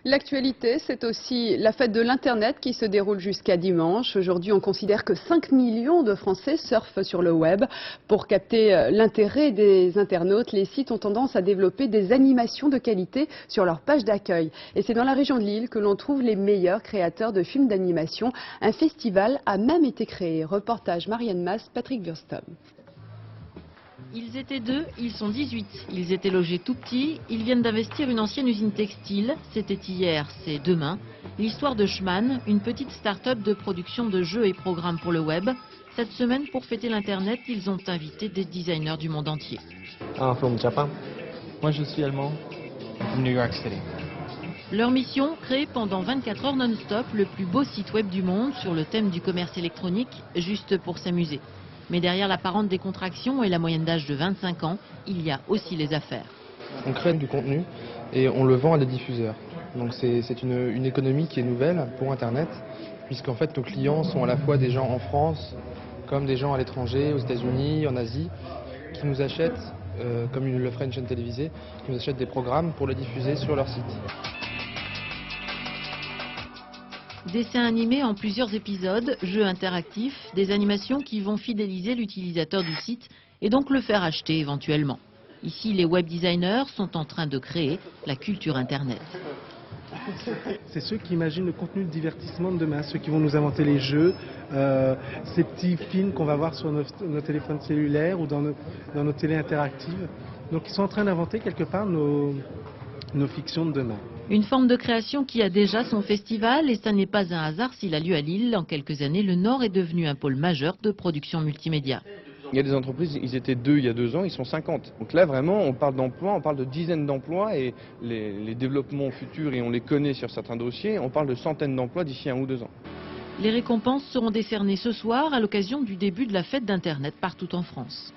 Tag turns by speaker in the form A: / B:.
A: L'actualité, c'est aussi la fête de l'Internet qui se déroule jusqu'à dimanche. Aujourd'hui, on considère que 5 millions de Français surfent sur le web. Pour capter l'intérêt des internautes, les sites ont tendance à développer des animations de qualité sur leur page d'accueil. Et c'est dans la région de Lille que l'on trouve les meilleurs créateurs de films d'animation. Un festival a même été créé. Reportage Marianne Mas, Patrick Burstom.
B: Ils étaient 2, ils sont 18. Ils étaient logés tout petits, ils viennent d'investir une ancienne usine textile. C'était hier, c'est demain. L'histoire de Schman, une petite start-up de production de jeux et programmes pour le web. Cette semaine, pour fêter l'Internet, ils ont invité des designers du monde entier.
C: From Japan.
D: Moi je suis allemand. From New York City.
B: Leur mission, créer pendant 24 heures non-stop le plus beau site web du monde sur le thème du commerce électronique, juste pour s'amuser. Mais derrière l'apparente décontraction et la moyenne d'âge de 25 ans, il y a aussi les affaires.
C: On crée du contenu et on le vend à des diffuseurs. Donc c'est une économie qui est nouvelle pour Internet, puisqu'en fait nos clients sont à la fois des gens en France, comme des gens à l'étranger, aux États-Unis, en Asie, qui nous achètent, comme le ferait une chaîne télévisée, qui nous achètent des programmes pour les diffuser sur leur site.
B: Dessins animés en plusieurs épisodes, jeux interactifs, des animations qui vont fidéliser l'utilisateur du site et donc le faire acheter éventuellement. Ici, les web designers sont en train de créer la culture Internet.
E: C'est ceux qui imaginent le contenu de divertissement de demain, ceux qui vont nous inventer les jeux, ces petits films qu'on va voir sur nos téléphones cellulaires ou dans nos télés interactives. Donc ils sont en train d'inventer quelque part nos fictions de demain.
B: Une forme de création qui a déjà son festival et ça n'est pas un hasard s'il a lieu à Lille. En quelques années, le Nord est devenu un pôle majeur de production multimédia.
F: Il y a des entreprises, ils étaient 2 il y a 2 ans, ils sont 50. Donc là vraiment on parle d'emplois, on parle de dizaines d'emplois et les développements futurs, et on les connaît sur certains dossiers, on parle de centaines d'emplois d'ici 1 ou 2 ans.
B: Les récompenses seront décernées ce soir à l'occasion du début de la fête d'Internet partout en France.